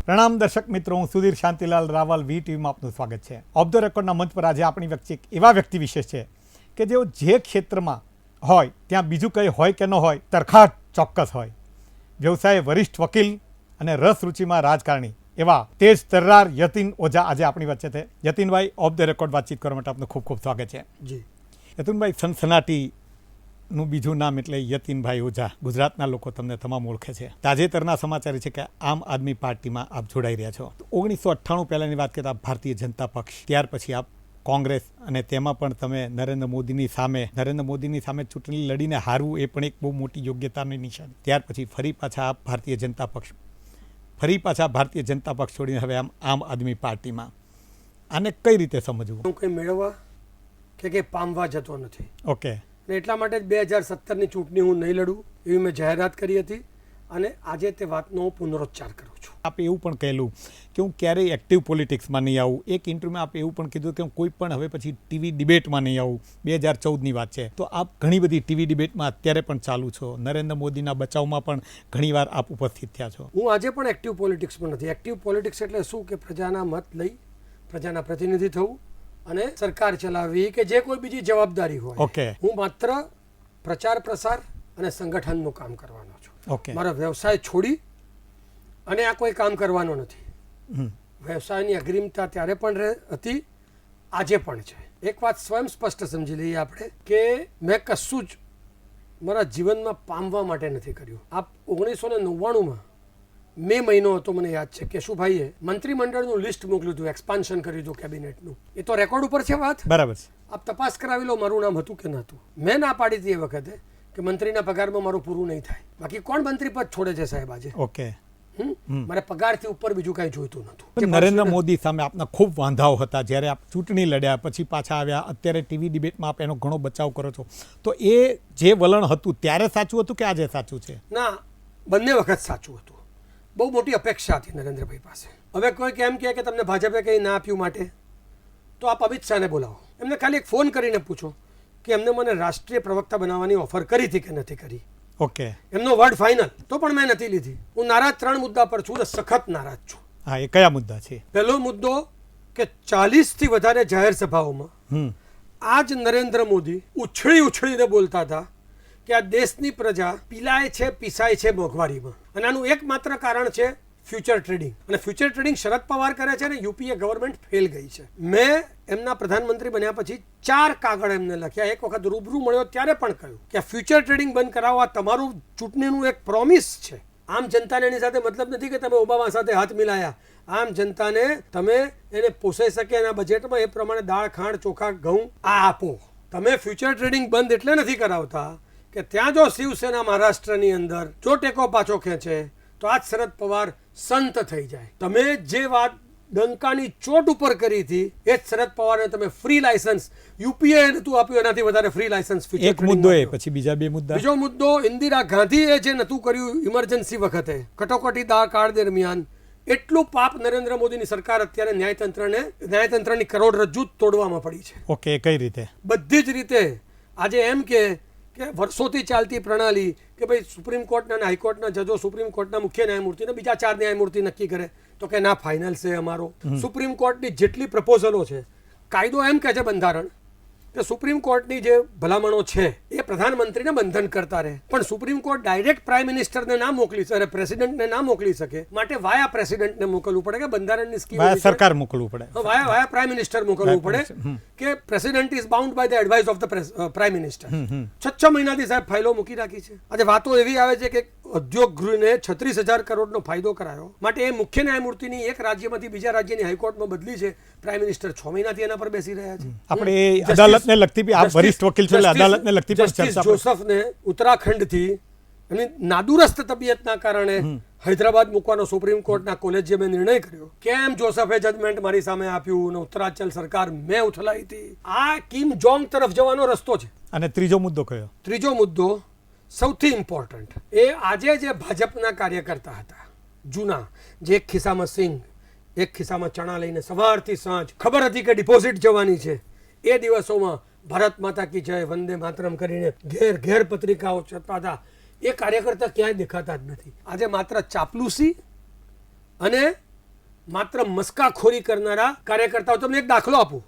પ્રણામ દર્શક મિત્રો, હું સુધીર શાંતિલાલ રાવલ VTVમાં આપનું સ્વાગત છે. ઓફ ધ રેકોર્ડના મંચ પર આજે આપણી વચ્ચે એક એવા વ્યક્તિ વિશેષ છે કે જેઓ જે ક્ષેત્રમાં હોય ત્યાં બીજું કંઈ હોય કે ન હોય તરખાટ ચોક્કસ હોય. વ્યવસાય વરિષ્ઠ વકીલ અને રસ રૂચિમાં રાજકારણી એવા તેજ તર્રાર યતિન ઓઝા આજે આપણી વચ્ચે છે. યતિનભાઈ, ઓફ ધ રેકોર્ડ વાતચીત કરવા માટે આપનું ખૂબ ખૂબ સ્વાગત છે. જી યતિનભાઈ, સનસનાટીનું બીજું નામ એટલે યતિનભાઈ ઓઝા. ગુજરાતના લોકો તમને તમામ ઓળખે છે. તાજેતરના સમાચાર છે કે આમ આદમી પાર્ટીમાં આપ જોડાઈ રહ્યા છો. 1998 પહેલાંની વાત કરતા ભારતીય જનતા પક્ષ, ત્યાર પછી આપ કોંગ્રેસ, અને તેમાં પણ તમે નરેન્દ્ર મોદીની સામે ચૂંટણી લડીને હારવું એ પણ એક બહુ મોટી યોગ્યતાની નિશાની. ત્યાર પછી ફરી પાછા આપ ભારતીય જનતા પક્ષ છોડીને હવે આમ આદમી પાર્ટીમાં. આને કઈ રીતે સમજવું? હું કંઈ મેળવવા કે પામવા જતો નથી. ઓકે. અને એટલા માટે જ 2017ની ચૂંટણી હું નહીં લડું એવી મેં જાહેરાત કરી હતી અને આજે તે વાતનો હું પુનરોચ્ચાર કરું છું. આપે એવું પણ કહેલું કે હું ક્યારેય એક્ટિવ પોલિટિક્સમાં નહીં આવું. એક ઇન્ટરવ્યુમાં આપે એવું પણ કીધું કે હું કોઈ પણ હવે પછી ટીવી ડિબેટમાં નહીં આવું. 2014ની વાત છે. તો આપ ઘણી બધી ટીવી ડિબેટમાં અત્યારે પણ ચાલુ છો. નરેન્દ્ર મોદીના બચાવમાં પણ ઘણીવાર આપ ઉપસ્થિત થયા છો. હું આજે પણ એક્ટિવ પોલિટિક્સમાં નથી. એક્ટિવ પોલિટિક્સ એટલે શું કે પ્રજાના મત લઈ પ્રજાના પ્રતિનિધિ થવું અને સરકાર ચલાવવી કે જે કોઈ બીજી જવાબદારી હોય. ઓકે. હું માત્ર પ્રચાર પ્રસાર અને સંગઠનનું કામ કરવાનો છું. ઓકે. મારો વ્યવસાય છોડી અને આ કોઈ કામ કરવાનો નથી. વ્યવસાયની અગ્રિમતા ત્યારે પણ હતી, આજે પણ છે. એક વાત સ્વયં સ્પષ્ટ સમજી લઈએ આપણે કે મેં કશું જ મારા જીવનમાં પામવા માટે નથી કર્યું. આપ 1999માં મે મહિનો હતો, મને યાદ છે કે કેશુભાઈએ મંત્રીમંડળનું લિસ્ટ મોકલ્યું હતું, એક્સપાન્શન કર્યું હતું કેબિનેટનું. એ તો રેકોર્ડ ઉપર છે વાત. બરાબર છે. આપ તપાસ કરાવી લો મારું નામ હતું કે નહોતું. મેં ના પાડી હતી એ વખતે કે મંત્રીના પગારમાં મારું પૂરું નહીં થાય. બાકી કોણ મંત્રી પદ છોડે છે સાહેબ આજે? ઓકે. મારે પગારથી ઉપર બીજું કાંઈ જોઈતું નહોતું. નરેન્દ્ર મોદી સામે આપના ખૂબ વાંધાઓ હતા જ્યારે આપ ચૂંટણી લડ્યા, પછી પાછા આવ્યા, અત્યારે ટીવી ડિબેટમાં આપ એનો ઘણો બચાવ કરો છો. તો એ જે વલણ હતું ત્યારે સાચું હતું કે આજે સાચું છે? ના, બંને વખત સાચું હતું. બહુ મોટી અપેક્ષા હતી નરેન્દ્રભાઈ પાસે. હવે કોઈ કેમ કહે કે તમને ભાજપે કંઈ ના આપ્યું માટે તો આપ અમિત શાહને બોલાવો. એમને ખાલી એક ફોન કરીને પૂછો કે એમને મને રાષ્ટ્રીય પ્રવક્તા બનાવવાની ઓફર કરી હતી કે નથી કરી. ઓકે. એમનો વર્ડ ફાઇનલ તો પણ મેં નથી લીધી. હું નારાજ 3 મુદ્દા પર છું, સખત નારાજ છું. હા, એ કયા મુદ્દા છે? પહેલો મુદ્દો કે 40થી વધારે જાહેર સભાઓમાં આ જ નરેન્દ્ર મોદી ઉછળીને બોલતા હતા કે આ દેશની પ્રજા પીલાય છે, પીસાય છે મોંઘવારીમાં, અને આનું એકમાત્ર કારણ છે ફ્યુચર ટ્રેડિંગ. અને ફ્યુચર ટ્રેડિંગ શરદ પવાર કરે છે અને યુપીએ ગવર્મેન્ટ ફેલ ગઈ છે. મેં એમના પ્રધાનમંત્રી બન્યા પછી 4 કાગળ એમને લખ્યા. એક વખત રૂબરૂ મળ્યો ત્યારે પણ કહ્યું કે આ ફ્યુચર ટ્રેડિંગ બંધ કરાવવા તમારું ચૂંટણીનું એક પ્રોમિસ છે. આમ જનતાને એની સાથે મતલબ નથી કે તમે ઓબામા સાથે હાથ મિલાયા. આમ જનતાને તમે એને પોસાઈ શકે એના બજેટમાં એ પ્રમાણે દાળ, ખાંડ, ચોખા, ઘઉં આ આપો. તમે ફ્યુચર ટ્રેડિંગ બંધ એટલે નથી કરાવતા કે ત્યાં જો શિવસેના મહારાષ્ટ્રની અંદર જો ટેકો પાછો ખેંચે તો આજ શરદ પવાર સંત થઈ જાય. તમે જે વાત ડંકાની ચોટ ઉપર કરી હતી એ જ શરદ પવારને તમે ફ્રી લાયસન્સ યુપીએ નતું આપ્યું, એનાથી વધારે ફ્રી લાયસન્સ. એક મુદ્દો એ, પછી બીજા 2 મુદ્દા. બીજો મુદ્દો ઇન્દિરા ગાંધીએ જે નતું કર્યું ઇમરજન્સી વખતે કટોકટી કાળ દરમિયાન, એટલું પાપ નરેન્દ્ર મોદીની સરકાર અત્યારે ન્યાયતંત્રની કરોડરજ્જુ તોડવામાં પડી છે. ઓકે. કઈ રીતે? બધી જ રીતે. આજે એમ કે વર્ષોથી ચાલતી પ્રણાલી કે ભાઈ સુપ્રીમ કોર્ટના અને હાઈકોર્ટના જજો સુપ્રીમ કોર્ટના મુખ્ય ન્યાયમૂર્તિને બીજા 4 ન્યાયમૂર્તિ નક્કી કરે, તો કે ના, ફાઇનલ છે અમારો. સુપ્રીમ કોર્ટની જેટલી પ્રપોઝલો છે, કાયદો એમ કહે છે બંધારણ કે સુપ્રીમ કોર્ટની જે ભલામણો છે એ પ્રધાનમંત્રીને બંધન કરતા રહે, પણ સુપ્રીમ કોર્ટ ડાયરેક્ટ પ્રાઇમ મિનિસ્ટરને ના મોકલી શકે, પ્રેસિડેન્ટને ના મોકલી શકે. માટે વાયા પ્રેસિડેન્ટને મોકલવું પડે કે બંધારણની સ્કીમ સરકાર મોકલવું પડે. વાયા પ્રાઇમ મિનિસ્ટર મોકલવું પડે કે president is bound by the advice of the prime minister. 6 મહિનાથી સાહેબ ફાઇલો મૂકી રાખી છે. આજે વાતો એવી આવે છે કે ઉદ્યોગ ગૃહને 36,000 કરોડનો ફાયદો કરાયો માટે એ મુખ્ય ન્યાયમૂર્તિની એક રાજ્યમાંથી બીજા રાજ્યની હાઈકોર્ટમાં બદલી છે. પ્રાઇમ મિનિસ્ટર 6 મહિનાથી એના પર બેસી રહ્યા છે. આપણે અદાલતને લગતી, આપ વરિષ્ઠ વકીલ છો એટલે અદાલતને લગતી પણ ચર્ચા. જોસફને ઉત્તરાખંડથી એની નાદુરસ્ત તબિયતના કારણે હૈદરાબાદ મૂકવાનો સુપ્રીમ કોર્ટના કોલેજિયમે નિર્ણય કર્યો. કેમ જોસફે જજમેન્ટ મારી સામે આપ્યું ને ઉત્તરાચલ સરકાર મેં ઉથલાઈ હતી. આ કિમ જોંગ તરફ જવાનો રસ્તો છે. અને ત્રીજો મુદ્દો કયો? ત્રીજો મુદ્દો સૌથી ઇમ્પોર્ટન્ટ, એ આજે જે ભાજપના કાર્યકર્તા હતા જૂના, જે એક ખિસ્સામાં સિંગ, એક ખિસ્સામાં ચણા લઈને સવારથી સાંજ ખબર હતી કે ડિપોઝિટ જવાની છે, એ દિવસોમાં ભારત માતા કી જય, વંદે માતરમ કરીને ઘેર પત્રિકાઓ છપતા હતા, એ કાર્યકર્તા ક્યાંય દેખાતા જ નથી. આજે માત્ર ચાપલુસી અને માત્ર મસ્કાખોરી કરનારા કાર્યકર્તાઓ. તમને એક દાખલો આપું,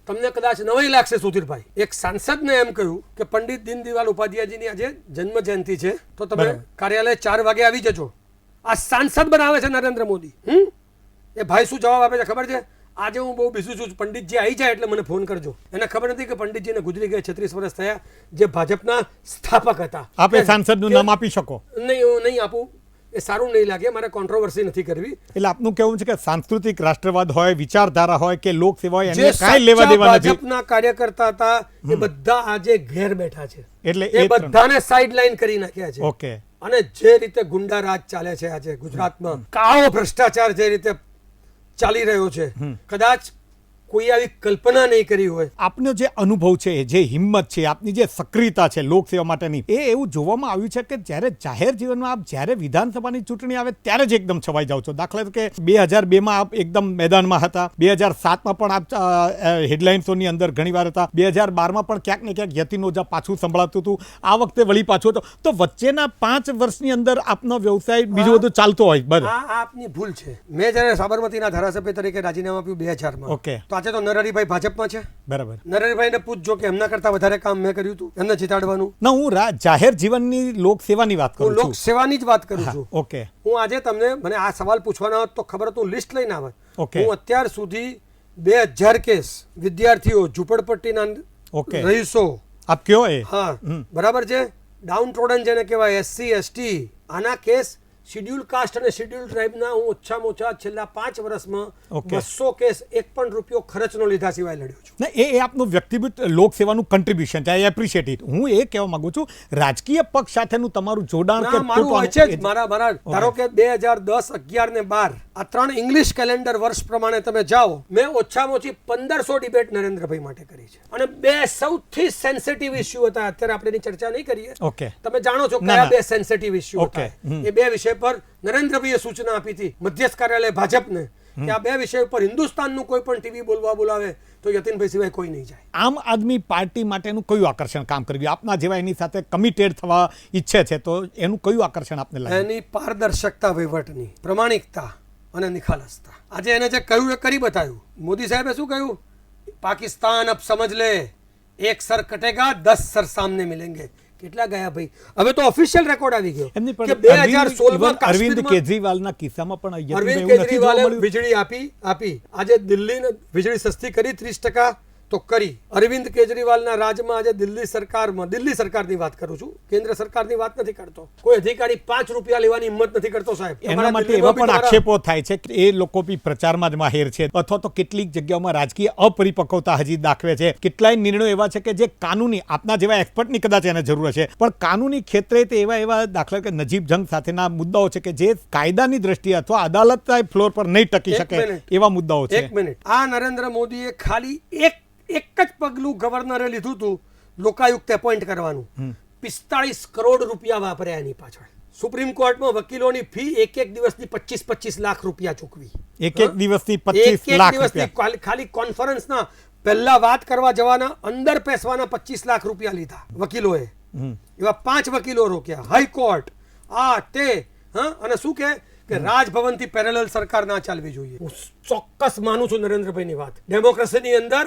તમને કદાચ નવાઈ લાગશે સુધીરભાઈ. એક સાંસદને એમ કહ્યું કે પંડિત દીનદયાળ ઉપાધ્યાયજીની આજે જન્મ જયંતિ છે, તો તમે કાર્યાલય 4 વાગે આવી જજો. આ સાંસદ બનાવે છે નરેન્દ્ર મોદી. એ ભાઈ શું જવાબ આપે છે ખબર છે? આજે હું બહુ બિઝી છું, પંડિતજી આવી જાય એટલે મને ફોન કરજો. એને ખબર નથી કે પંડિતજીને ગુજરી ગયા 36 વર્ષ થયા, જે ભાજપના સ્થાપક હતા. આપે સાંસદનું નામ આપી શકો? નહીં, હું નહીં આપું, એ સારું નહીં લાગે, મારે કોન્ટ્રોવર્સી નથી કરવી. એટલે આપનું કહેવું છે કે સાંસ્કૃતિક રાષ્ટ્રવાદ હોય, વિચારધારા હોય કે લોકસેવા હોય, જે એને કાંઈ લેવા દેવા નથી. ભાજપના કાર્યકર્તા હતા એ બધા આજે ઘેર બેઠા છે, એટલે એ બધાને સાઇડલાઇન કરી નાખ્યા છે. ઓકે. અને જે રીતે ગુંડા રાજ ચાલે છે આજે ગુજરાતમાં, કાળો ભ્રષ્ટાચાર જે રીતે ચાલી રહ્યો છે, કદાચ કોઈ આવી કલ્પના નહીં કરી હોય. આપનો જે અનુભવ છે, જે હિંમત છે, આપની જે સક્રિયતા છે લોકસેવા માટેની, એ એવું જોવામાં આવ્યું છે કે જ્યારે જાહેર જીવનમાં આપ જ્યારે વિધાનસભાની ચૂંટણી આવે ત્યારે જ એકદમ છવાઈ જાવ છો. દાખલા તરીકે 2002માં આપ એકદમ મેદાનમાં હતા, 2007માં પણ આપ હેડલાઇન્સોની અંદર ઘણીવાર હતા, 2012માં પણ ક્યાંક ને ક્યાંક યતીન ઓઝા પાછું સંભળાતું હતું, આ વખતે વળી પાછું હતો. તો વચ્ચેના 5 વર્ષની અંદર આપનો વ્યવસાય બીજું બધું ચાલતો હોય. બરાબર, આ આપની ભૂલ છે. મેં જ્યારે સાબરમતીના ધારાસભ્ય તરીકે રાજીનામું આપ્યું 2004માં, ઓકે, આજે તો નરહરિભાઈ ભાજપમાં છે. બરાબર. નરહરિભાઈને પૂછજો કે એમના કરતા વધારે કામ મેં કર્યું હતું એમને જીતાડવાનું. ના, હું જાહેર જીવનની લોકસેવાની વાત કરું હું છું. લોકસેવાની જ વાત કરું છું. ઓકે. હું આજે તમને, મને આ સવાલ પૂછવાના હોત તો ખબર હતું, લિસ્ટ લઈને આવે. ઓકે. હું અત્યાર સુધી 2000 કેસ વિદ્યાર્થીઓ, ઝૂંપડપટ્ટીના ઓકે, રહીશો, આપ કયો એ? હા, બરાબર છે, ડાઉન ટ્રોડન જેને કહેવાય, SC ST, આના કેસ, શિડ્યુલ કાસ્ટ અને શિડ્યુલ ટ્રાઇબના હું ઓછામાં ઓછા છેલ્લા 5 વર્ષમાં 200 કેસ એક પણ રૂપિયો ખર્ચનો લીધા સિવાય લડ્યો છું. ના, એ આપનું વ્યક્તિગત લોકસેવાનું કન્ટ્રીબ્યુશન છે. આઈ એપ્રિશિએટ ઇટ. હું એ કહેવા માંગુ છું, રાજકીય પક્ષ સાથેનું તમારું જોડાણ કે મારું હોય છે જ. મારા ધારો કે 2010, 11 ને 12 આ 3 ઇંગ્લિશ કેલેન્ડર વર્ષ પ્રમાણે તમે જાઓ, મેં ઓછામાં ઓછી 1500 ડિબેટ નરેન્દ્રભાઈ માટે કરી છે. અને 2 સૌથી સેન્સિટિવ ઇસ્યુ હતા, અત્યારે આપણે એની ચર્ચા નહીં કરીએ. ઓકે. તમે જાણો છો કયા 2 સેન્સિટિવ ઇસ્યુ હતા. એ 2 વિષય પર નરેન્દ્રભાઈએ સૂચના આપી હતી મધ્યસ્થ કાર્યાલય ભાજપને કે આ 2 વિષય પર હિન્દુસ્તાનનું કોઈ પણ ટીવી બોલાવે તો યતીનભાઈ સિવાય કોઈ નહીં જાય. આમ આદમી પાર્ટી માટેનું કયું આકર્ષણ કામ કર્યું? આપના જેવા એની સાથે કમિટેડ થવા ઈચ્છે છે તો એનું કયું આકર્ષણ આપને લાગે? એની પારદર્શકતા વહીવટની, પ્રમાણિકતા અને નિખાલસતા. આજે એને જે કહ્યું એ કરી બતાવ્યું. મોદી સાહેબે શું કહ્યું? પાકિસ્તાન અબ સમજ લે, એક સર કટેગા 10 સર સામને મિલેંગે. કેટલા ગયા ભાઈ? હવે તો ઓફિશિયલ રેકોર્ડ આવી ગયો કે 2016માં અરવિંદ કેજરીવાલના કિસ્સામાં પણ અરવિંદ કેજરીવાલે વીજળી આપી. આજે દિલ્હીને વીજળી સસ્તી કરી 30%, તો કરી. અરવિંદ કેજરીવાલના રાજમાં આજે દિલ્હી સરકારની વાત કરું છું, કેન્દ્ર સરકારની વાત નથી કરતો. કોઈ અધિકારી 5 રૂપિયા લેવાની હિંમત નથી કરતો સાહેબ. એના માટે એવા પણ આક્ષેપો થાય છે કે એ લોકો બી પ્રચારમાં જ માહેર છે, અથવા તો કેટલીક જગ્યાઓમાં રાજકીય અપરિપક્વતા હજી દાખવે છે. કેટલાય નિર્ણયો એવા છે કે જે કાનૂની, આપના જેવા એક્સપર્ટની કદાચ એને જરૂર છે, પણ કાનૂની ક્ષેત્રે તે એવા દાખલા કે નજીબ જંગ સાથેના મુદ્દાઓ છે કે જે કાયદાની દ્રષ્ટિએ અથવા અદાલતના ફ્લોર પર નહીં ટકી શકે એવા મુદ્દાઓ છે. એક મિનિટ, આ નરેન્દ્ર મોદીએ ખાલી એક જ પગલું ગવર્નરે લીધું હતું, લોકાયુક્ત એપોઇન્ટ કરવાનું. 45 કરોડ રૂપિયા વાપર્યા એની પાછળ. સુપ્રીમ કોર્ટમાં વકીલોની ફી એક દિવસની 25 લાખ રૂપિયા ચૂકવી. એક દિવસની 25 લાખ રૂપિયા ખાલી કોન્ફરન્સના પહેલા વાત કરવા જવાના, અંદર પેસવાના 25 લાખ રૂપિયા લીધા વકીલોએ. એવા 5 વકીલો રોક્યા, હાઈકોર્ટ, અને શું કે રાજભવનથી પેરેલલ સરકાર ના ચાલવી જોઈએ. હું ચોક્કસ માનું છું નરેન્દ્રભાઈની વાત. ડેમોક્રેસીની અંદર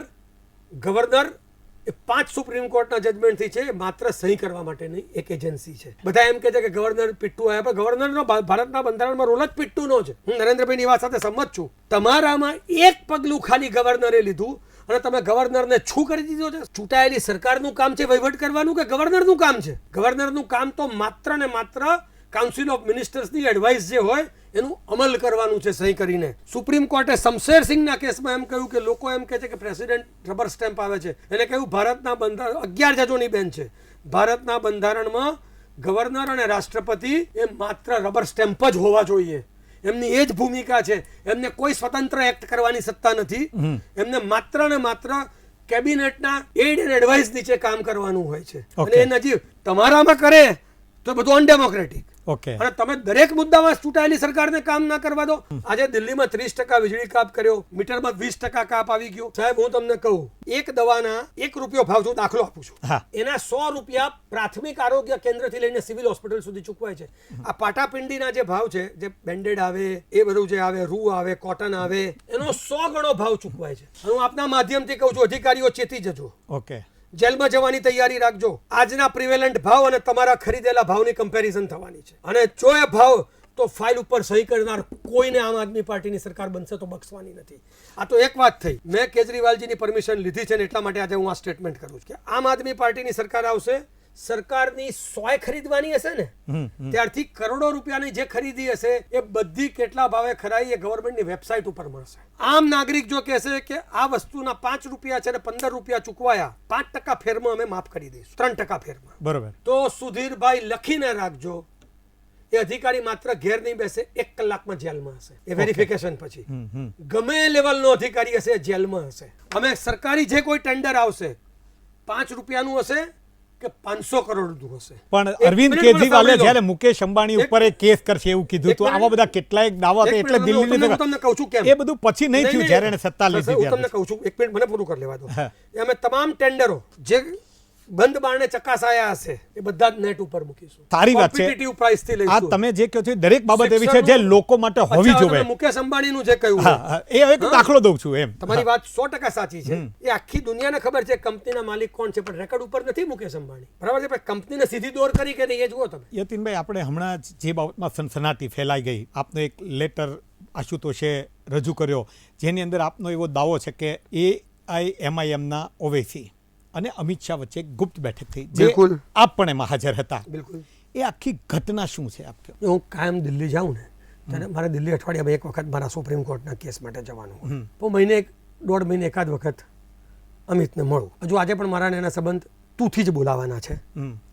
ગવર્નર એ 5 સુપ્રીમ કોર્ટના જજમેન્ટથી છે, માત્ર સહી કરવા માટે નહીં, એક એજન્સી છે. બધા એમ કહે છે કે ગવર્નર પીટ્ટુ આવ્યા, પણ ગવર્નરનો ભારતના બંધારણમાં રોલ જ પીટ્ટુનો છે. હું નરેન્દ્રભાઈની વાત સાથે સંમત છું. તમારામાં એક પગલું ખાલી ગવર્નરે લીધું અને તમે ગવર્નરને છું કરી દીધો છે. ચૂંટાયેલી સરકારનું કામ છે વહીવટ કરવાનું કે ગવર્નરનું કામ છે? ગવર્નરનું કામ તો માત્ર ને માત્ર કાઉન્સિલ ઓફ મિનિસ્ટર્સની એડવાઇસ જે હોય એનું અમલ કરવાનું છે સહી કરીને. સુપ્રીમ કોર્ટે શમશેરસિંહના કેસમાં એમ કહ્યું કે લોકો એમ કહે છે કે પ્રેસિડેન્ટ રબર સ્ટેમ્પ આવે છે. એને કહ્યું ભારતના બંધારણ 11 જજોની બેન્ચ છે. ભારતના બંધારણમાં ગવર્નર અને રાષ્ટ્રપતિ એ માત્ર રબર સ્ટેમ્પ જ હોવા જોઈએ. એમની એ જ ભૂમિકા છે. એમને કોઈ સ્વતંત્ર એક્ટ કરવાની સત્તા નથી. એમને માત્ર ને માત્ર કેબિનેટના એડ એન્ડ એડવાઇસ નીચે કામ કરવાનું હોય છે. અને એ નજીબ તમારામાં કરે તો બધું અનડેમોક્રેટિક. ઓકે અને તમે દરેક મુદ્દામાં ચૂંટાયેલી સરકારને કામ ના કરવા દો. આજે દિલ્હીમાં 30% વીજળી કાપ કર્યો, મીટરમાં 20% કાપ આવી ગયો. સાહેબ હું તમને કહું, એક દવાના ₹1 ભાવ જો દાખલો આપું છું, હા. એના ₹100 પ્રાથમિક આરોગ્ય કેન્દ્રથી લઈને સિવિલ હોસ્પિટલ સુધી ચૂકવાય છે. આ પાટાપિંડીના જે ભાવ છે, જે બેન્ડેડ આવે, એ બધું જે આવે, રૂ આવે, કોટન આવે, એનો 100 ગણો ભાવ ચૂકવાય છે. હું આપના માધ્યમથી કહું છું, અધિકારીઓ ચેતી જજો, ઓકે જેલમાં જવાની તૈયારી રાખજો. આજના પ્રિવેલન્ટ ભાવ અને તમારા ખરીદેલા ભાવની કમ્પેરિઝન થવાની છે, અને જો એ ભાવ તો ફાઇલ ઉપર સહી કરનાર કોઈને આમ આદમી પાર્ટીની સરકાર બનશે તો બક્ષવાની નથી. આ તો એક વાત થઈ. મેં કેજરીવાલજીની પરમિશન લીધી છે ને એટલા માટે આજે હું આ સ્ટેટમેન્ટ કરું છું કે આમ આદમી પાર્ટીની સરકાર આવશે, સરકારની 100 ખરીદવાની હશે ને, ત્યારથી કરોડો રૂપિયાની જે ખરીદી હશે એ બધી કેટલા ભાવે ખરાઈ એ ગવર્મેન્ટની વેબસાઇટ ઉપર મળશે. આમ નાગરિક જો કહેશે કે આ વસ્તુના ₹5 છે ને ₹15 ચૂકવાયા, 5% ફેરમાં અમે માફ કરી દઈશું, 3% ફેરમાં. બરોબર. તો સુધીરભાઈ લખીને રાખજો, એ અધિકારી માત્ર ઘેર નહીં બેસે, 1 કલાકમાં જેલમાં હશે. એ વેરિફિકેશન પછી ગમે લેવલનો અધિકારી હશે જેલમાં હશે. અમે સરકારી જે કોઈ ટેન્ડર આવશે, ₹5 હશે કે 500 કરોડનું હશે. પણ એક અરવિંદ મિનિટ કેજરીવાલે મને સાંભળી લો. જ્યારે મુકેશ અંબાણી ઉપર એક કેસ કરશે એવું કીધું એક હતું, મિનિટ. આવા બધા કેટલાય દાવા હતા, એક એટલે મિનિટ, હું દિલ્હીની તમને કહું છું કેમ. એ બધું પછી નહીં થયું જ્યારે એને સત્તા લીધી હું તમને ત્યારે. કહું છું, એક મિનિટ મને પૂરું કરી લેવા દો. હા. એ અમે તમામ ટેન્ડરો જે બંધ બારણે ચકાસાયા હશે એ બધા જ નેટ ઉપર મૂકીશું. સારી વાત છે. Competitive price થી આ લઈશું. તમે જે કહો છો એ દરેક બાબત એવી છે જે શિક્ષણનું- લોકો માટે હોવી અચ્છા, જોઈએ. તમે મુકેશ અંબાણીનું જે કહ્યું હા, હા, એ હવે એક દાખલો દઉં છું એમ. તમારી વાત 100% સાચી છે. એ આખી દુનિયાને ખબર છે કંપનીના માલિક કોણ છે, પણ રેકોર્ડ ઉપર નથી મુકેશ અંબાણી. બરાબર છે, પણ કંપનીને સીધી દોર કરી કે નહીં એ જુઓ તમે. યતીનભાઈ, આપણે હમણાં જ જે બાબતમાં સનસનાટી ફેલાઈ ગઈ, આપનો એક લેટર આશુતોષે રજૂ કર્યો જેની અંદર આપનો એવો દાવો છે કે AIMIMના ઓવૈસી અને અમિત શાહ વચ્ચે એક ગુપ્ત બેઠક થઈ, જે બિલકુલ. આપ પણ એમાં હાજર હતા. બિલકુલ. એ આખી ઘટના શું છે આપ કહો? હું કાયમ દિલ્હી જાઉં ને ત્યારે મારે દિલ્હી અઠવાડિયામાં એક વખત મારા સુપ્રીમ કોર્ટના કેસ માટે જવાનું હોય. તો મહિને 1.5 મહિને એકાદ વખત અમિતને મળું. હજુ આજે પણ મારા ને એના સંબંધ તુંથી જ બોલાવાના છે.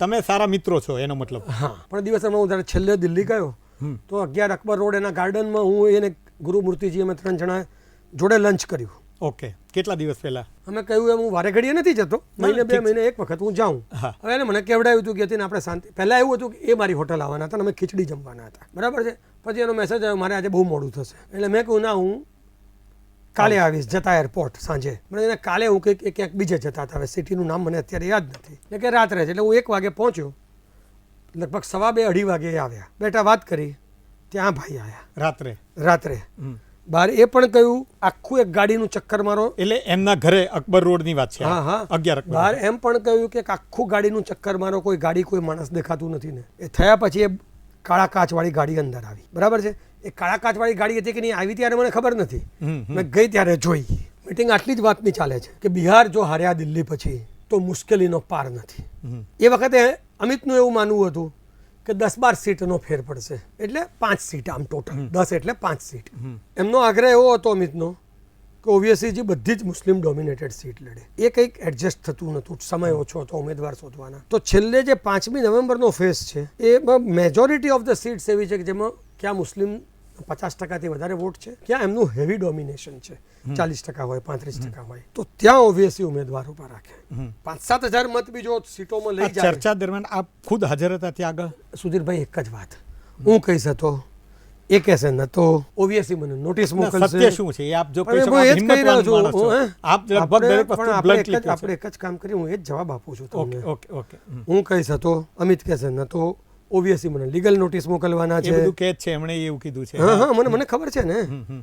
તમે સારા મિત્રો છો એનો મતલબ. હા, પણ દિવસમાં હું જ્યારે છેલ્લે દિલ્હી ગયો તો 11 અકબર રોડ એના ગાર્ડનમાં હું એને ગુરુમૂર્તિજી અમે 3 જણા જોડે લંચ કર્યું. ઓકે, કેટલા દિવસ પહેલા? અમે કહ્યું એમ હું વારે ઘડીએ નથી જતો, મહિને 2 મહિને એક વખત હું જાઉં. હા. હવે એને મને કેવડાવ્યું હતું કે યતીન આપણે શાંતિ. પહેલા એવું હતું કે એ મારી હોટલ આવવાના હતા અને અમે ખીચડી જમવાના હતા, બરાબર છે. પછી એનો મેસેજ આવ્યો મારે આજે બહુ મોડું થશે, એટલે મેં કહ્યું ના, હું કાલે આવીશ, જતા એરપોર્ટ સાંજે. મને એને કાલે હું ક્યાંક બીજે જતા હતા, હવે સિટીનું નામ મને અત્યારે યાદ નથી, એટલે કે રાત્રે છે. એટલે હું 1 વાગે પહોંચ્યો, લગભગ 2:30 વાગે આવ્યા, બેટા વાત કરી, ત્યાં ભાઈ આવ્યા રાત્રે બહાર. એ પણ કહ્યું આખું એક ગાડીનું ચક્કર મારો. એટલે એમના ઘરે અકબર રોડની વાત છે. હા, હા, 11 અકબર. બહાર એમ પણ કહ્યું કે આખું ગાડીનું ચક્કર મારો, કોઈ ગાડી કોઈ માણસ દેખાતું નથી ને. એ થયા પછી એ કાળા કાચવાળી ગાડી અંદર આવી, બરાબર છે. એ કાળા કાચવાળી ગાડી હતી કે નહીં આવી ત્યારે મને ખબર નથી, મેં ગઈ ત્યારે જોઈ. મીટિંગ આટલી જ વાતની ચાલે છે કે બિહાર જો હાર્યા દિલ્હી પછી તો મુશ્કેલીનો પાર નથી. એ વખતે અમિતનું એવું માનવું હતું કે 10-12 સીટનો ફેર પડશે, એટલે 5 સીટ આમ ટોટલ 10 એટલે 5 સીટ. એમનો આગ્રહ એવો હતો અમિતનો કે ઓબ્વિયસલી બધી જ મુસ્લિમ ડોમિનેટેડ સીટ લડે. એ કંઈક એડજસ્ટ થતું નહોતું, સમય ઓછો હતો ઉમેદવાર શોધવાના. તો છેલ્લે જે 5મી નવેમ્બરનો ફેસ છે એમાં મેજોરિટી ઓફ ધ સીટ્સ એવી છે કે જેમાં ક્યાં મુસ્લિમ 50%થી વધારે વોટ છે, ક્યાં એમનું હેવી ડોમિનેશન છે, 40% હોય 35% હોય, તો ત્યાં ઓબ્વિયસલી ઉમેદવાર ઉભા રાખે. 5-7 હજાર મત બીજો સીટોમાં લઈ જાય. ચર્ચા દરમિયાન આપ ખુદ હાજર હતા ત્યાં આગળ? સુધીરભાઈ, એક જ વાત હું કહીશ હતો, એ કહેશે નતો, ઓબ્વિયસલી મને નોટિસ મોકલશે. સત્ય શું છે એ આપ જો પણ કહી શકો, હું એ જ હિંમતવાન કહી રહ્યો છું. માણસ છો. આપ લગભગ દરેક વસ્તુ bluntly કહો છો. આપણે એક જ કામ કરી, હું એ જ જવાબ આપું છું તમને. ઓકે. હું કહીશ હતો, અમિત કહેશે નતો, ઓબ્વિયસલી મને લીગલ નોટિસ મોકલવાના એ છે. બધું કહે છે, એમણે એવું કીધું છે. હા, મને ખબર છે ને.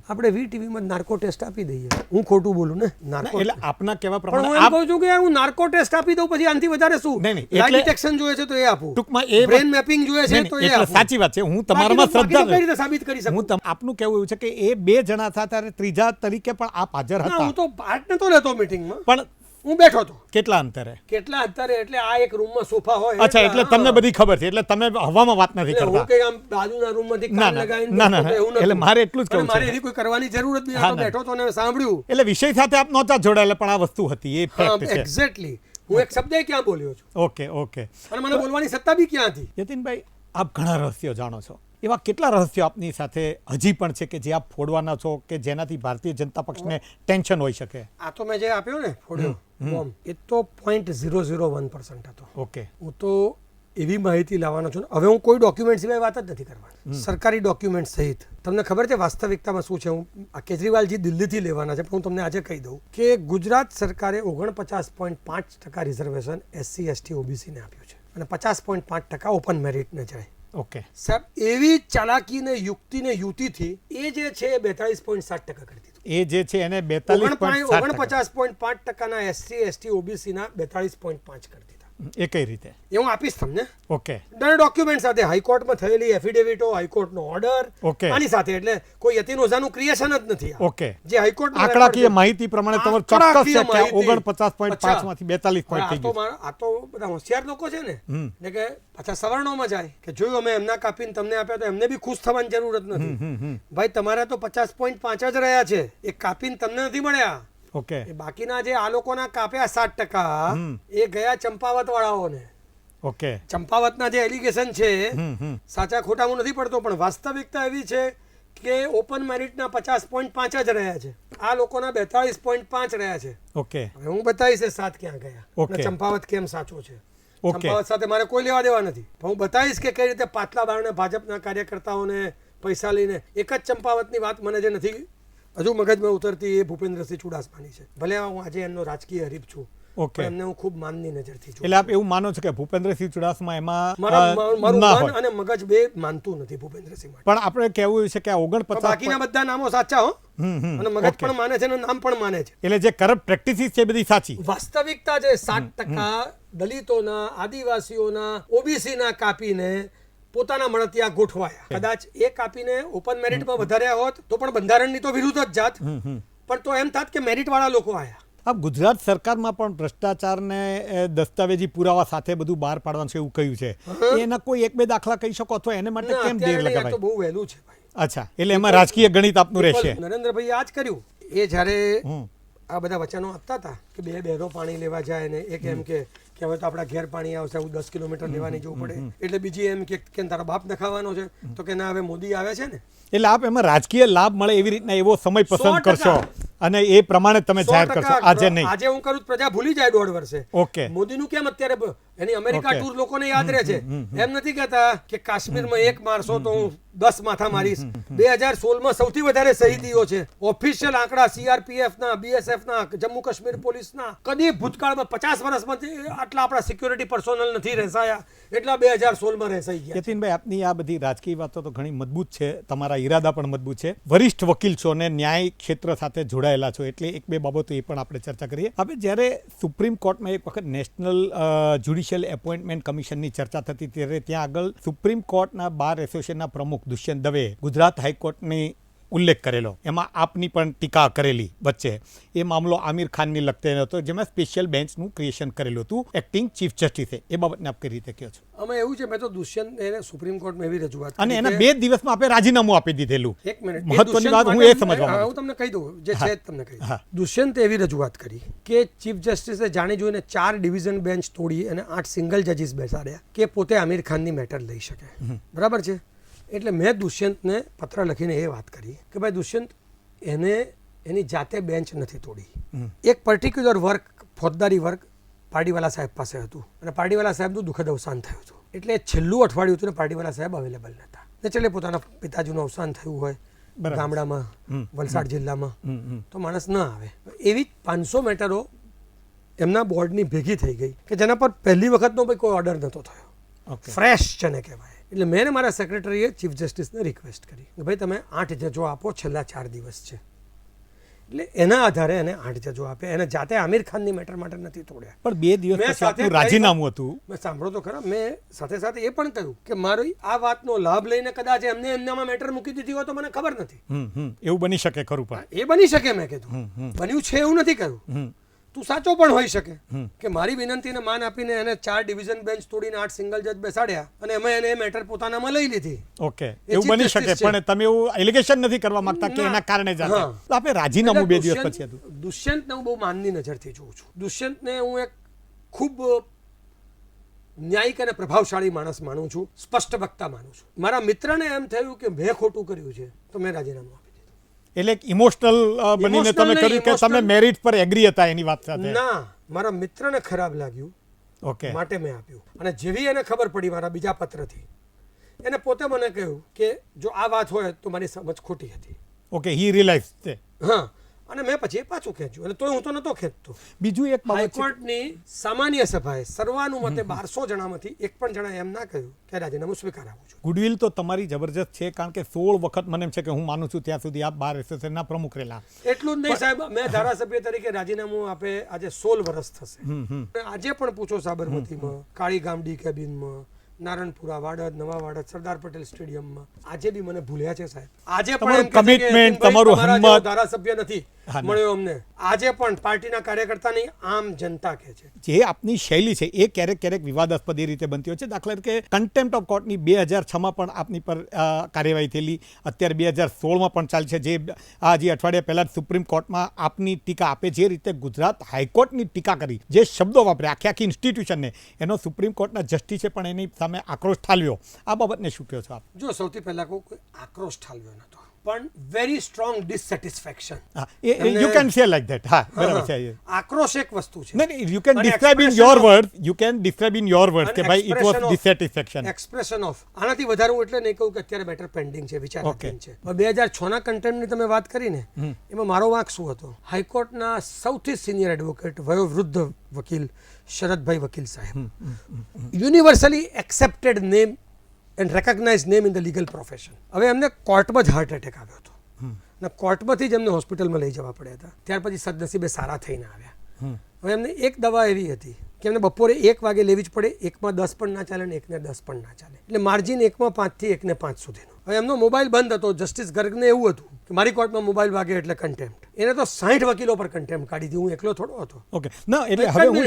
આપણે વીટીવીમાં નાર્કો ટેસ્ટ આપી દઈએ. હું ખોટું બોલું ને? નાર્કો. એટલે આપના કહેવા પણ હું પ્રમાણે એમ આપ કહું છું કે હું નાર્કો ટેસ્ટ આપી દઉં પછી આનાથી વધારે શું? નહીં, લાઇટ એટલે- ડિટેક્શન જોઈએ છે તો એ આપું, ટૂંકમાં એ બ્રેન મેપિંગ જોઈએ છે નહીં, તો નહીં, એ એટલે આપું. સાચી વાત છે. હું તમારામાં બાકી તો શ્રદ્ધા કઈ રીતે સાબિત કરી શકું? આપનું કહેવું એવું છે કે એ 2 જણા હતા ત્યારે ત્રીજા તરીકે પણ આપ હાજર ના, હતા, હું તો પાર્ટ નતો લેતો મીટિંગમાં, પણ હું બેઠો હતો. કેટલા અંતરે? કેટલા અત્યારે એટલે આ એક રૂમમાં સોફા હોય. અચ્છા, એટલે તમને બધી ખબર છે, એટલે તમે હવામાં વાત નથી એટલે હું કરતા. કઈ આમ બાજુના રૂમમાંથી ના, કાન ના, લગાવીને ના, ના, બેઠો તો એવું નહોતું. એટલે મારે એટલું જ અને કહેવું મારે છે. એવી કોઈ કરવાની જરૂર જ નહીં. હા, આ તો ના. બેઠો તો અને સાંભળ્યું. એટલે વિષય સાથે આપ નહોતા જોડાયેલા, પણ આ વસ્તુ હતી, એ ફેક્ટ છે. એક્ઝેક્ટલી. હું એક શબ્દ ક્યાં બોલ્યો છું ઓકે. અને મને બોલવાની સત્તા બી ક્યાં હતી? યતીનભાઈ, આપ ઘણા રહસ્યો જાણો છો. એવા કેટલા રહસ્યો આપની સાથે હજી પણ છે કે જે આપ ફોડવાના છો, કે જેનાથી ભારતીય જનતા પક્ષને ટેન્શન હોઈ શકે? આ તો મેં જે આપ્યો ને ફોડ્યો બોમ્બ, એ તો 0.001% હતો. ઓકે. હું તો એવી માહિતી લાવવાનો છું. હવે હું કોઈ ડોક્યુમેન્ટ સિવાય વાત જ નથી કરવાની. સરકારી ડોક્યુમેન્ટ સહિત તમને ખબર છે વાસ્તવિકતામાં શું છે. હું આ કેજરીવાલજી દિલ્હીથી લેવાના છે, પણ હું તમને આજે કહી દઉં કે ગુજરાત સરકારે 49.5% રિઝર્વેશન SC ST OBC ને આપ્યું છે અને 50.5% ઓપન મેરિટને જાય. ઓકે સાહેબ, એવી ચાલાકી ને યુક્તિ ને યુતિથી એ જે છે 42.7% કરી દીધું. એ જે છે એને 42.7% 49.5% SC ST OBC ના 42.5 કરી દીધા. એ કઈ રીતે? એ હું આપીશ તમને ઓકે ડોક્યુમેન્ટ સાથે, હાઈકોર્ટમાં થયેલી એફિડેવિટો, હાઈકોર્ટનો ઓર્ડર, ઓકે આની સાથે. એટલે કોઈ યતીન ઓઝાનું ક્રિએશન જ નથી આ. ઓકે જે હાઈકોર્ટ આંકડાકીય માહિતી પ્રમાણે તમારું ચોક્કસ છે કે 49.5 માંથી 42 પોઈન્ટ થઈ ગયું. આ તો બધા હોશિયાર લોકો છે ને, એટલે કે પાછા સવર્ણોમાં જાય કે જોયું અમે એમના કાપીને તમને આપ્યા તો એમને બી ખુશ થવાની જરૂરત નથી. ભાઈ તમારા તો 50.5 જ રહ્યા છે, એ કાપીને તમને નથી મળ્યા. ઓકે એ બાકીના જે આ લોકોના કાપ્યા 7% એ ગયા ચંપાવત વાળાઓને. ઓકે ચંપાવતના જે એલિગેશન છે સાચા ખોટામાં નથી પડતો, પણ વાસ્તવિકતા એવી છે કે ઓપન મેરિટના 50.5 જ રહ્યા છે, આ લોકોના 42.5 રહ્યા છે. ઓકે હવે હું બતાવીશ એ 7 ક્યાં ગયા અને ચંપાવત કેમ સાચો છે. ચંપાવત સાથે મારે કોઈ લેવા દેવા નથી, પણ હું બતાવીશ કે કઈ રીતે પાટલા બારણે ભાજપના કાર્યકર્તાઓને પૈસા લઈને. એક જ ચંપાવતની વાત મને જે નથી હજુ મગજમાં ઉતરતી એ ભૂપેન્દ્રસિંહ ચુડાસમાની છે. ભલે હું આજે એમનો રાજકીય હરીફ છું, ઓકે એમને હું ખૂબ માનની નજરથી છું. એટલે આપ એવું માનો છો કે ભૂપેન્દ્રસિંહ ચુડાસમા એમાં મારું ના મન હોય? અને મગજ બે માનતું નથી ભૂપેન્દ્રસિંહ માટે. પણ આપણે કહેવું છે કે આ 49 બાકીના બધા નામો સાચા હો, અને મગજ પણ માને છે અને નામ પણ માને છે. એટલે જે કરપ્ટ પ્રેક્ટિસિસ છે એ બધી સાચી. વાસ્તવિકતા જે 7% દલિતોના, આદિવાસીઓના, ઓબીસીના કાપીને પોતાના મળતિયા ગોઠવાયા. કદાચ એ કાપીને ઓપન મેરિટમાં વધાર્યા હોત તો પણ બંધારણની તો વિરુદ્ધ જ જાત, પણ તો એમ થાત કે મેરિટ વાળા લોકો આયા. આ ગુજરાત સરકારમાં પણ ભ્રષ્ટાચારને દસ્તાવેજી પુરાવા સાથે બધું બહાર પાડવાનું છે એવું કહ્યું છે. એના કોઈ એક બે દાખલા કહી શકો અથવા એને માટે કેમ દેર અત્યારે લગાવાય? તો બહુ વહેલું છે ભાઈ. અચ્છા, એટલે એમાં રાજકીય ગણિત આપનું રહેશે. નરેન્દ્રભાઈ આ જ કર્યું. એ જ્યારે આ બધા વચનો આપતા હતા કે બે બહેનો પાણી લેવા જાય ને એક એમ કે હવે તો આપણા ઘેર પાણી આવશે, હું 10 કિલોમીટર લેવાની જવું પડે. એટલે બીજી એમ કે તારા બાપ નખાવાનો છે, તો કે ના હવે મોદી આવે છે ને. એટલે આપ એમાં રાજકીય લાભ મળે એવી રીતના એવો સમય પસંદ કરશો અને એ પ્રમાણે તમે જાહેર કરશો. આજે નહીં, આજે હું કરું પ્રજા ભૂલી જાય 1.5 વર્ષે. ઓકે મોદીનું કેમ અત્યારે એની અમેરિકા ટૂર લોકોને યાદ રહે છે. એમ નથી કહેતા કે કાશ્મીરમાં 1 મારશો તો હું 10 માથા મારીશ. 2016માં સૌથી વધારે શહીદીઓ છે. ઓફિશિયલ આંકડા CRPFના, BSFના, જમ્મુ કાશ્મીર પોલીસના. કદી ભૂતકાળમાં 50 વર્ષમાં આટલા આપણા સિક્યોરિટી પર્સોનલ નથી રહેસાયા એટલા 2016માં રહેસાઈ ગયા. યતીનભાઈ, આપની આ બધી રાજકીય વાતો તો ઘણી મજબૂત છે, તમારા ઈરાદા પણ મજબૂત છે, વરિષ્ઠ વકીલ છો ને ન્યાય ક્ષેત્ર સાથે જોડાયેલા છો, એટલે એક બે બાબતો એ પણ આપણે ચર્ચા કરીએ. હવે જ્યારે સુપ્રીમ કોર્ટમાં એક વખત નેશનલ જ્યુડિશિયલ એપોઇન્ટમેન્ટ કમિશનની ચર્ચા થતી ત્યારે ત્યાં આગળ સુપ્રીમ કોર્ટના બાર એસોસિએશનના પ્રમુખ દુષ્યંત દવે ગુજરાત હાઈકોર્ટની ઉલ્લેખ કરેલો, એમાં આપની પણ ટીકા કરેલી વચ્ચે. એ મામલો આમિર ખાનની લગતે હતો, જેમાં સ્પેશિયલ બેન્ચનું ક્રિએશન કરેલું હતું એક્ટિંગ ચીફ જસ્ટિસે. એ બાબતને આપ કઈ રીતે કહો છો? અમે એવું છે, મેં તો દુષ્યંત એને સુપ્રીમ કોર્ટમાં એવી રજૂઆત અને એના 2 દિવસમાં આપણે રાજીનામું આપી દીધેલું. એક મિનિટ, મહત્વની વાત હું એ સમજવા માંગુ. હું તમને કહી દઉં જે છે તમને કહી દઉં. દુષ્યંતે એવી રજૂઆત કરી કે ચીફ જસ્ટિસે જાણી જોઈને 4 ડિવિઝન બેન્ચ તોડી અને 8 સિંગલ જજીસ બેસાડ્યા કે પોતે આમિર ખાનની મેટર લઈ શકે. બરાબર છે. એટલે મેં દુષ્યંતને પત્ર લખીને એ વાત કરી કે ભાઈ દુષ્યંત, એને એની જાતે બેન્ચ નથી તોડી. એક પર્ટિક્યુલર વર્ક, ફોજદારી વર્ક પાર્ટીવાલા સાહેબ પાસે હતું અને પાર્ટીવાલા સાહેબનું દુઃખદ અવસાન થયું હતું. એટલે છેલ્લું અઠવાડિયું હતું ને પાર્ટીવાલા સાહેબ અવેલેબલ નહોતા. નેચરલી પોતાના પિતાજીનું અવસાન થયું હોય ગામડામાં, વલસાડ જિલ્લામાં, તો માણસ ન આવે. એવી 500 મેટરો એમના બોર્ડની ભેગી થઈ ગઈ કે જેના પર પહેલી વખતનો કોઈ ઓર્ડર નહોતો થયો. ફ્રેશ છે ને કહેવાય. એટલે મેં મારા સેક્રેટરીએ ચીફ જસ્ટિસને રિક્વેસ્ટ કરી કે ભાઈ તમે 8 જજો આપો, છેલ્લા 4 દિવસ છે. એટલે એના આધારે એને 8 જજો આપે. એને જાતે આમિર ખાનની મેટર માટે નથી તોડ્યા. પણ 2 દિવસ પછી આપનું રાજીનામું હતું. મેં સાંભળો તો ખરા. મેં સાથે સાથે એ પણ કહ્યું કે મારી આ વાતનો લાભ લઈને કદાચ એમને એમનામાં મેટર મૂકી દીધી હોય તો મને ખબર નથી. એવું બની શકે ખરું? પણ એ બની શકે. મેં કીધું બન્યું છે એવું નથી કહ્યું. તું સાચો પણ હોઈ શકે કે મારી વિનંતીને માન આપીને એને 4 ડિવિઝન બેન્ચ તોડીને 8 સિંગલ જજ બેસાડ્યા અને અમે એને મેટર પોતાનામાં લઈ લીધી. ઓકે, એવું બની શકે, પણ તમે એવું એલિગેશન નથી કરવા માંગતા કે એના કારણે જ આપણે રાજીનામું 2 દિવસ પછી હતું. દુષ્યંતને હું બહુ માનની નજરથી જોઉં છું. દુષ્યંતને હું એક ખૂબ ન્યાયિક અને પ્રભાવશાળી માણસ માનું છું, સ્પષ્ટ વક્તા માનું છું. મારા મિત્રને એમ થયું કે મેં ખોટું કર્યું છે તો મેં રાજીનામું આપી. એટલે એક ઇમોશનલ બનીને તમે કર્યું કે તમે મેરિટ પર એગ્રી હતા એની વાત સાથે? ના, મારા મિત્રને ખરાબ લાગ્યું ઓકે. માટે મેં આપ્યું. અને જેવી એને ખબર પડી મારા બીજા પત્રથી, એને પોતે મને કહ્યું કે જો આ વાત હોય તો મારી સમજ ખોટી હતી. ઓકે, હી રિયલાઇઝ છે. હા, અને મેં પછી પાછું ખેંચ્યું, અને તોય હું તો નહોતો ખેંચતો. બીજું એક બાબત છે, હાઈકોર્ટની સામાન્ય સભાએ સર્વાનુમતે 1200 જણામાંથી એક પણ જણા એમ ના કહ્યું કે રાજીનામું સ્વીકારાવું છું. ગુડવિલ તો તમારી જબરજસ્ત છે, કારણ કે 16 વખત મને એમ છે કે હું માનું છું ત્યાં સુધી આપ બાર એસોસિએશનના પ્રમુખ રહેલા. એટલું જ નહીં સાહેબ, મેં ધારાસભ્ય તરીકે રાજીનામું આપે આજે 16 વર્ષ થશે. આજે પણ પૂછો સાબરમતીમાં, કાળી ગામડી કેબિનમાં, નારણપુરા, વાડદ, નવા વાડદ, સરદાર પટેલ સ્ટેડિયમમાં આજે બી મને ભૂલ્યા છે સાહેબ. આજે પણ એમ કહે છે કે કમિટમેન્ટ, યતીનભાઈ, તમારું તમારા જેવો હિંમત. ધારાસભ્ય નથી મળ્યો અમને. આજે પણ પાર્ટીના કાર્યકર્તા નહીં, આમ જનતા કહે છે. જે આપની શૈલી છે એ ક્યારેક ક્યારેક વિવાદાસ્પદ એ રીતે બનતી હોય છે. દાખલા તરીકે કન્ટેમ્પ્ટ ઓફ કોર્ટની 2006માં પણ આપની પર કાર્યવાહી થયેલી, અત્યારે 2016માં પણ ચાલશે. જે જે અઠવાડિયા પહેલાં જ સુપ્રીમ કોર્ટમાં આપની ટીકા આપે, જે રીતે ગુજરાત હાઈકોર્ટની ટીકા કરી, જે શબ્દો વાપરે આખી ઇન્સ્ટિટ્યુશનને, એનો સુપ્રીમ કોર્ટના જસ્ટિસે પણ એની સામે આક્રોશ ઠાલવ્યો. આ બાબતને શું કહો છો આપ? જો સૌથી પહેલા કહું, કોઈ આક્રોશ ઠાલવ્યો નતો, પણ very strong dissatisfaction. You can say like that. હા, બરાબર છે. આક્રોશ એક વસ્તુ છે. નહીં, યુ કેન અને describe in your word, you can describe in your word કે ભાઈ it was dissatisfaction. Expression of. આનાથી વધારે હું એટલે નહીં કહું કે અત્યારે મેટર પેન્ડિંગ છે, વિચારાધીન છે. 2006ના કન્ટેમ્પની તમે વાત કરીને, એમાં મારો વાંક શું હતો? હાઈકોર્ટના સૌથી સિનિયર એડવોકેટ, વયોવૃદ્ધ વકીલ શરદભાઈ વકીલ સાહેબ, universally accepted name and recognise name in the legal profession. હવે એમને કોર્ટમાં જ હાર્ટ એટેક આવ્યો હતો, અને કોર્ટમાંથી જ એમને હોસ્પિટલમાં લઈ જવા પડ્યા હતા. ત્યાર પછી સદનસીબે સારા થઈને આવ્યા. હવે એમને એક દવા એવી હતી કે એમને બપોરે 1 વાગે લેવી જ પડે, એકમાં 10 પણ ના ચાલે ને એકને 10 પણ ના ચાલે, એટલે માર્જિન એકમાં 5 થી 1 ને 5 સુધીનો. હવે એમનો મોબાઈલ બંધ હતો. જસ્ટિસ ગર્ગને એવું હતું કે મારી કોર્ટમાં મોબાઈલ વાગે એટલે કન્ટેમ્પ્ટ. એને તો 60 વકીલો પર કન્ટેમ્પ્ટ કાઢી હતી, હું એકલો થોડો હતો. ઓકે, ના એટલે હવે હું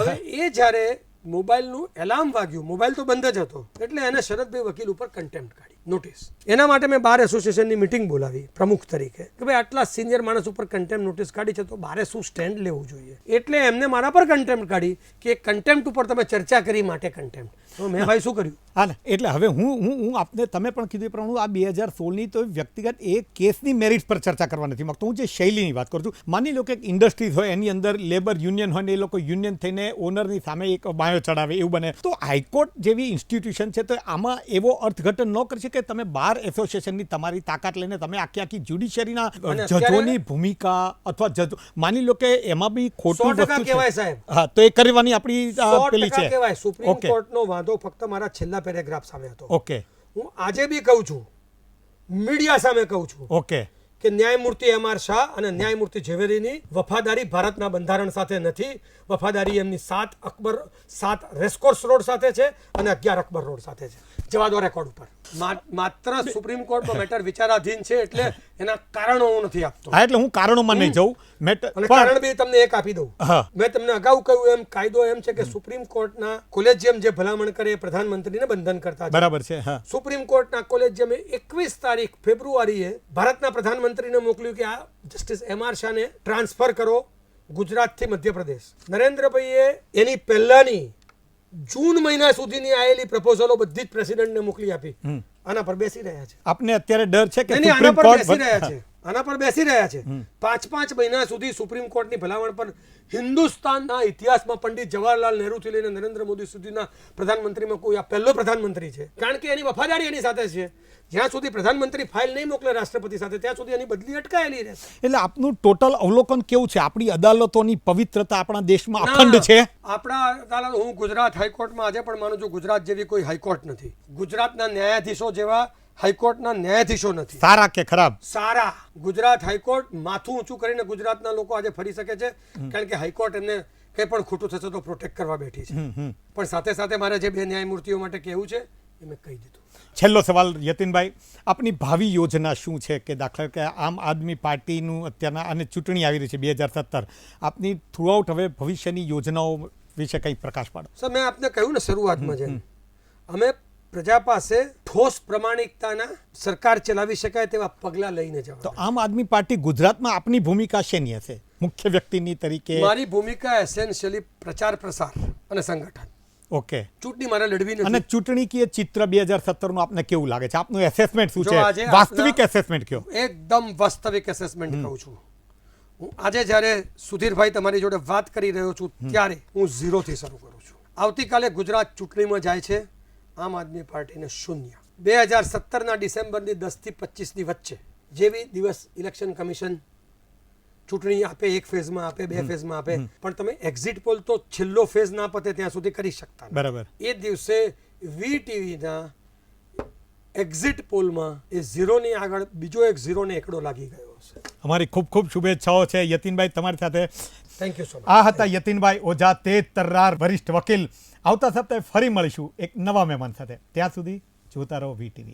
હવે એ જ્યારે મોબાઈલનું એલાર્મ વાગ્યું, મોબાઈલ તો બંધ જ હતો, એટલે એને શરદભાઈ વકીલ ઉપર કન્ટેમ્પ્ટ કાઢી, નોટિસ. એના માટે મેં બાર એસોસિએશનની મિટિંગ બોલાવી પ્રમુખ તરીકે કે ભાઈ આટલા સિનિયર માણસ ઉપર કન્ટેમ્પ્ટ નોટિસ કાઢી છે તો બારે શું સ્ટેન્ડ લેવું જોઈએ. એટલે એમને મારા પર કન્ટેમ્પ્ટ કાઢી કે કન્ટેમ્પ્ટ ઉપર તમે ચર્ચા કરી માટે કન્ટેમ્પ્ટ. તો મેં ભાઈ શું કર્યું? હા ને, એટલે હવે હું આપને, તમે પણ કીધું એ પ્રમાણે આ 2016ની તો વ્યક્તિગત એ કેસની મેરિટ્સ પર ચર્ચા કરવા નથી માંગતો. હું જે શૈલીની વાત કરું છું. માની લો કે એક ઇન્ડસ્ટ્રીઝ હોય, એની અંદર લેબર યુનિયન હોય ને એ લોકો યુનિયન થઈને ઓનરની સામે એક બાયો ચડાવે, એવું બને. તો હાઈકોર્ટ જેવી ઇન્સ્ટિટ્યુશન છે તો આમાં એવો અર્થઘટન ન કરશે કે તમે બાર એસોસિએશનની તમારી તાકાત લઈને તમે આખી જ્યુડિશિયરીના જજોની ભૂમિકા અથવા જજો, માની લો કે એમાં બી ખોટું 100% કહેવાય સાહેબ. હા, તો એ કરવાની આપણી પેલી 100% છે. કહેવાય. સુપ્રીમ કોર્ટનો વાંધો ફક્ત મારા છેલ્લા પેરેગ્રાફ સામે હતો. ઓકે, હું આજે બી કહું છું, મીડિયા સામે કહું છું, ઓકે, કે ન્યાયમૂર્તિ M.R. શાહ અને ન્યાયમૂર્તિ ઝવેરીની વફાદારી ભારતના બંધારણ સાથે નથી. વફાદારી એમની 7 રેસકોર્સ રોડ સાથે છે અને 11 અકબર રોડ સાથે છે. જવા દો રેકોર્ડ ઉપર. માત્ર સુપ્રીમ કોર્ટમાં મેટર વિચારાધીન છે, એટલે એના કારણો હું નથી આપતો. હા, એટલે હું કારણોમાં નહીં જઉં. અને કારણ બી તમને એક આપી દઉં. મેં તમને અગાઉ કહ્યું એમ કાયદો એમ છે કે સુપ્રીમ કોર્ટના કોલેજિયમ જે ભલામણ કરે એ પ્રધાનમંત્રીને બંધન કરતા છે. બરાબર છે. હા, સુપ્રીમ કોર્ટના કોલેજિયમે 21 તારીખ ફેબ્રુઆરીએ ભારતના પ્રધાનમંત્રીને મોકલ્યું કે આ જસ્ટિસ M.R. શાહને ટ્રાન્સફર કરો ગુજરાતથી મધ્યપ્રદેશ. નરેન્દ્રભાઈએ એની પહેલાની જૂન મહિના સુધીની આયેલી પ્રપોઝલો બધી જ પ્રેસિડેન્ટને મોકલી આપી. આના પર બેસી રહ્યા છે. આપને અત્યારે ડર છે કે આના સુપ્રીમ પર કોર્ટ બેસી રહ્યા છે. આના પર બેસી રહ્યા છે. 5 મહિના સુધી સુપ્રીમ કોર્ટની ભલામણ પર હિન્દુસ્તાનના ઇતિહાસમાં પંડિત જવાહરલાલ નહેરુથી લઈને નરેન્દ્ર મોદી સુધીના પ્રધાનમંત્રીમાં કોઈ આ પહેલો પ્રધાનમંત્રી છે. કારણ કે એની વફાદારી એની સાથે છે. જ્યાં સુધી પ્રધાનમંત્રી ફાઇલ નહીં મોકલે રાષ્ટ્રપતિ સાથે, ત્યાં સુધી એની બદલી અટકાયેલી રહેશે. એટલે આપનું ટોટલ અવલોકન કેવું છે? આપણી અદાલતોની પવિત્રતા આપણા દેશમાં અખંડ છે. આપણા અદાલત, હું ગુજરાત હાઈકોર્ટમાં આજે પણ માનું છું ગુજરાત જેવી કોઈ હાઈકોર્ટ નથી. ગુજરાતના ન્યાયાધીશો જેવા હાઈકોર્ટના ન્યાયાધીશો નથી. સારા કે ખરાબ? સારા. ગુજરાત હાઈકોર્ટ માથું ઊંચું કરીને ગુજરાતના લોકો આજે ફરી શકે છે, કારણ કે હાઈકોર્ટ એમને કંઈ પણ ખોટું થશે તો પ્રોટેક્ટ કરવા બેઠી છે. પણ સાથે સાથે મારે જે 2 ન્યાયમૂર્તિઓ માટે કહેવું છે એ મેં કહી દીધું. છેલ્લો સવાલ યતીનભાઈ, આપની ભાવિ યોજના શું છે? કે દાખલા કે આમ આદમી પાર્ટીનું અત્યારના અને ચૂંટણી આવી રહી છે 2017, આપની થ્રુઆઉટ હવે ભવિષ્યની યોજનાઓ વિશે કંઈ પ્રકાશ પાડો. સર, મેં આપને કહ્યું ને શરૂઆતમાં જ, અમે પ્રજા પાસે ઠોસ પ્રમાણિકતાના સરકાર ચલાવી શકાય તેવા પગલાં લઈને જવા. તો આમ આદમી પાર્ટી ગુજરાતમાં આપની ભૂમિકા શેની હશે મુખ્ય વ્યક્તિની તરીકે? મારી ભૂમિકા એસેન્શિયલી પ્રચાર પ્રસાર અને સંગઠન. ઓકે, ચૂંટણી મારે લડવી નથી. અને ચૂંટણીકીય ચિત્ર 2017નું આપને કેવું લાગે છે? આપનું એસેસમેન્ટ શું છે? વાસ્તવિક એસેસમેન્ટ કયો? એકદમ વાસ્તવિક એસેસમેન્ટ કહું છું. હું આજે જ્યારે સુધીરભાઈ તમારી જોડે વાત કરી રહ્યો છું ત્યારે હું 0 થી શરૂ કરું છું. આવતીકાલે ગુજરાત ચૂંટણીમાં જાય છે આમ આદમી પાર્ટીને 0. 2017ના ડિસેમ્બરની 10 થી 25ની વચ્ચે જેવી દિવસ ઇલેક્શન કમિશન ચૂંટણી આપે, એક ફેઝમાં આપે, બે ફેઝમાં આપે, પણ તમે એક્ઝિટ પોલ તો છેલ્લો ફેઝ ના પતે ત્યાં સુધી કરી શકતા નથી. બરાબર. એ દિવસે VTVના એક્ઝિટ પોલમાં એ 0ની આગળ બીજો એક 0 ને એકડો લાગી ગયો હશે. અમારી ખૂબ ખૂબ શુભેચ્છાઓ છે યતીનભાઈ તમારી સાથે. Thank you so much. આ હતા યતીનભાઈ ઓઝા, તેજ તર્રાર, વરિષ્ઠ વકીલ. આવતા સપ્તાહે ફરી મળીશું એક નવા મહેમાન સાથે. ત્યાં સુધી જોતા રહો VTV.